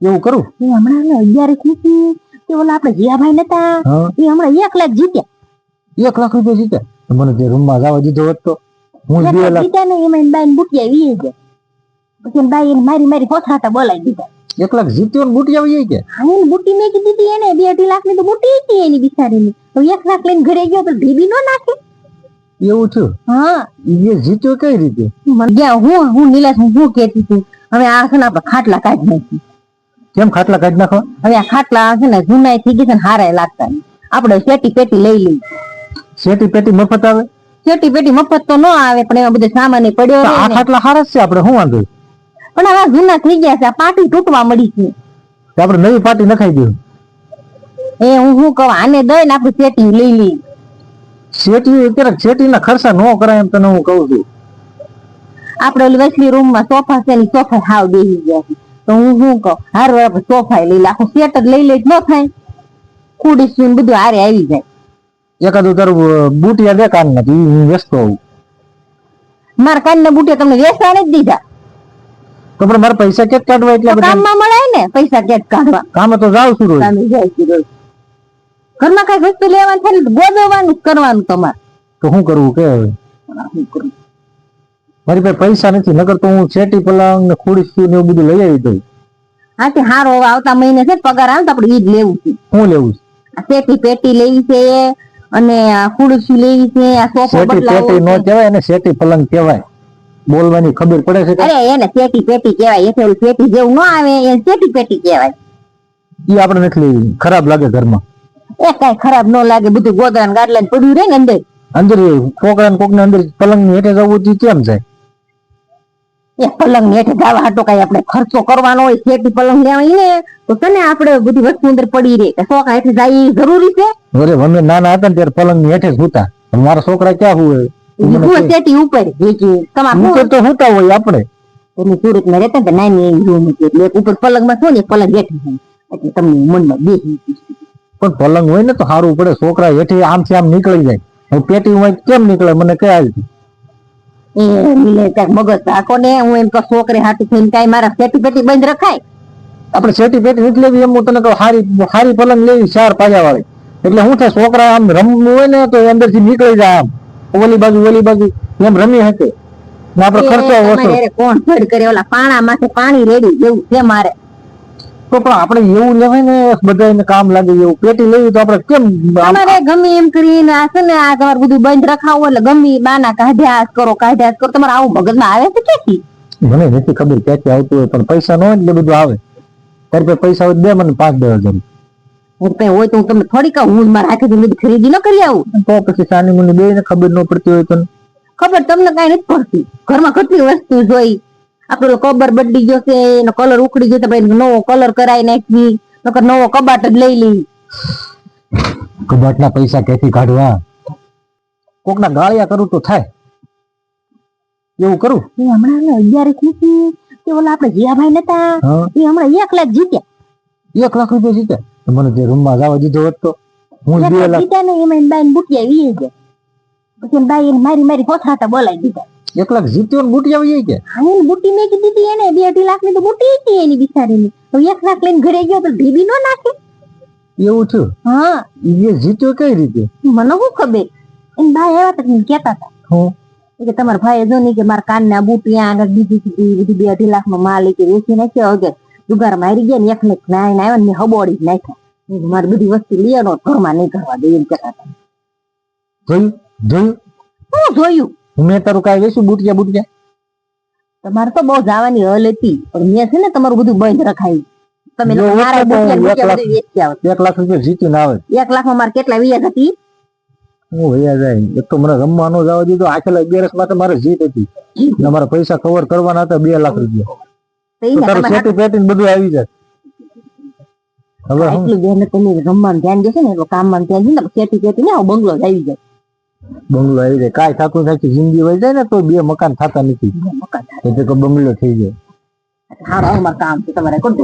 એવું કરું એ હમણાં 11 થી તે ઓલા આપણે જીયાભાઈ નતા એ હમણાં 1 લાખ જીત્યા. 1 લાખ રૂપિયા જીત્યા. મને તે રૂમમાં જવા દીધો હોત તો હું 2 લાખ જીત્યા ને એમાં બાઈ બુટિયા વી ગયા. પછી બાઈ મારી પોથાતા બોલાવી દીધા. 1 લાખ જીત્યો ને બુટી આવી કે હા એને બુટી મેં દીધી એને 2.5 લાખ ની તો બુટી હતી એની બિચારીની. તો 1 લાખ લઈને ઘરે ગયો તો ભીબી નો નાખે. એવું થયું? હા એ જીત્યો કઈ રીતે? હું નીલાશ હું કહેતી હતી હવે આ છે ને આપણે ખાટલા કાઢી નાખી. કેમ ખાટલા કાઢી નાખો? હવે આ ખાટલા છે ને જૂનાઈ થઈ ગયા છે ને હારાય લાગતા નહીં. આપણે શેટી પેટી લઈ લઈ. શેટી પેટી મફત આવે? શેટી પેટી મફત તો ન આવે પણ એમાં બધો સામાન પડ્યો રહે. આ ખાટલા હારા જ છે આપણે શું વાંધો? પણ હવે જૂના થઈ ગયા છે આ પાટી તૂટવા મળી છે. આપણે નવી પાટી નખાઈ દઉં. એ હું કહું આને દઈ ને આપણે શેટી લઈ લઈ. શેટી અત્યારે શેટીના ખર્ચા ન કરાય એમ તને હું કહું છું. આપણે ઓલી વસલી રૂમમાં સોફા છે ને સોફા હાવ બેસી ગયા છે તો હું શું કહું હારું આપણે સોફા લઈ લે આખું સેટ જ લઈ લે ન થાય. ખુરશી ને બધું હારે આવી જાય. એકાદું તારું બુટિયા દે કાન નથી હું વેચતો હોઉં. મારા કાન ના બુટિયા તમને વેચાણ જ દીધા તો પણ મારે પૈસા ક્યાં કાઢવા એટલા બધા? કામમાં મળે ને પૈસા ક્યાં કાઢવા? કામે તો જાવ છું રોજ. કામે જાય છે રોજ. ઘરમાં કઈ વસ્તુ લેવાનું થાય ને ગોદવવાનું કરવાનું તમારે. તો શું કરવું કે હવે? મારી પાસે પૈસા નથી નકર તો હું શેટી પલંગ ને ખુરશી ને એવું બધું લઈ આવી દઉં. હા તે હારો હવે આવતા મહિને છે પગાર આવે તો આપણે ઈ જ લેવું છે. હું લેવું છે? આ શેટી પેટી લેવી છે અને આ ખુરશી લેવી છે આ સોફો શેટી પેટી નો કહેવાય અને શેટી પલંગ કહેવાય. બોલવાની ખબર પડે છે? અરે એને શેટી પેટી કહેવાય. એટલે શેટી જેવું ન આવે એ શેટી પેટી કહેવાય. ઈ આપણે નથી લેવી, ખરાબ લાગે ઘરમાં. એ કઈ ખરાબ ન લાગે બધું ગોદરા ને ગાડલા ને પડ્યું રહે ને અંદર. અંદર છોકરા ને કોક ને અંદર પલંગ ની હેઠે જવું હતું કેમ જાય? એ પલંગ ની હેઠે જવા હાટો કઈ આપણે ખર્ચો કરવાનો હોય શેટી પલંગ લેવાય ને તો તને આપણે બધી વસ્તુ અંદર પડી રહે કે સોખા હેઠે જાય એ જરૂરી છે. અરે અમે નાના હતા ને ત્યારે પલંગ ની હેઠે જ હુતા. મારા છોકરા ક્યાં હુએ? શેટી ઉપર ઉપર તો હુતા હોય આપણે. એની સુરત માં રહેતા ને નાની એવી રૂમ હતી એટલે ઉપર પલંગ માં શું ને પલંગ હેઠે એટલે તમને મનમાં બેસી. પણ પલંગ હોય ને તો સારું પડે. છોકરા હેઠે આમથી આમ નીકળી જાય. હવે પેટી હોય કેમ નીકળે મને કે આવી એ મિલે ત્યાં મગજ રાખો ને હું એમ કહું છોકરે હાટું થઈને કઈ મારા શેટી પેટી બંધ રખાય. આપણે શેટી પેટી નથી લેવી એમ હું તને કહું. હારી પલંગ લેવી 4 પાયા વાળી. એટલે શું થાય છોકરા આમ રમવું હોય ને તો અંદર થી નીકળી જાય આમ ઓલી બાજુ એમ રમી શકે ને આપણે ખર્ચો ઓછો. કોણ ફેડ કરે ઓલા પાણા માથે પાણી રેડી જેવું છે મારે. તો પણ આપણે એવું લેવાય ને બધાને કામ લાગે એવું. પેટી લેવી તો આપણે કેમ તમારે ગમે એમ કરીને આ છે ને આ તમારે બધું બંધ રખાવું એટલે ગમે બાના કાઢ્યા કરો તમારે આવું મગજમાં આવે છે ક્યાંથી? મને નથી ખબર ક્યાંથી આવતું હોય પણ પૈસા ન હોય એટલે બધું આવે. તારી પાસે પૈસા હોય દે મને 5-10 હજાર હોય તો હું તમને થોડી કહું હું મારા હાથેથી બધું ખરીદી ન કરી આવું. તો પછી સાની મને બે ને ખબર ન પડતી હોય તો? ખબર તમને કઈ નથી પડતી. ઘરમાં કેટલી વસ્તુ જોઈ આપડે કબર બદલી ગયો છે એનો કલર ઉખડી ગયો તો નવો કલર કરાવી નાખી નકર નવો કબાટ જ લઈ લઈ. કબાટ ના પૈસા ક્યાંથી કાઢવા? કોક ના ગાળિયા કરું તો થાય એવું કરું. હમણાં 11 થી તે ઓલા આપણે જીયાભાઈ નતા એ હમણાં 1 લાખ જીત્યા. 1 લાખ રૂપિયા જીત્યા. મને તે રૂમમાં જવા દીધો હોત તો હું 2 લાખ જીત્યા ને એમાં બાઈ બુટિયા વી ગયા. પછી બાઈ મારી પોથાતા બોલાવી દીધા. 1 લાખ જીત્યો ને બુટી આવી કે? હા એને બુટી મેં દીધી એને 2.5 લાખ ની તો બુટી હતી એની બિચારીની. તો 1 લાખ લઈને ઘરે ગયો તો ભીબી નો નાખે. એવું છે? હા એ જીત્યો કઈ રીતે? મને શું ખબર. એને ભાઈ એવા તક કેતા હતા કે તમારા ભાઈ જો નહીં કે મારા કાન ના બુટિયા આગળ બીજી બધી 2.5 લાખ માં માલ કે વેચી નાખ્યો વગર જુગાર મારી ગયા ને 1 લાખ નાઈને આવ્યા ને હબોડી જ નાખ્યા. મારી બધી વસ્તુ લેવાનો ઘરમાં નહીં કરવા દે એમ કેતા હતા. જોયું શું જોયું? મેં તારું કઈ વેચું બુટિયા? તમારે તો બહુ જવાની હલ હતી પણ મેં છે ને તમારું બધું બંધ રખાયું. તમે 1 લાખ રૂપિયા જીતી ના આવે. 1 લાખ માં મારે કેટલા વ્યાજ હતી? હું વૈયા જાય એક તો મને રમવાનો જવા દીધો. આખેલા 11 માં મારે જીત હતી. મારા પૈસા કવર કરવાના હતા 2 લાખ રૂપિયા. શેટી પેટી બધું આવી જાય. હવે એટલું બેન તમે રમવાનું ધ્યાન દેશો ને કામમાં ધ્યાન દે ને શેટી પેટી ને બંગલો આવી જાય. બંગલો આવી જાય કાંઈ થતું નથી. જિંદગી વહી જાય ને તો 2 મકાન થતા નથી એટલે બંગલો થઈ જાય. હા કામ છે તમારે કોણ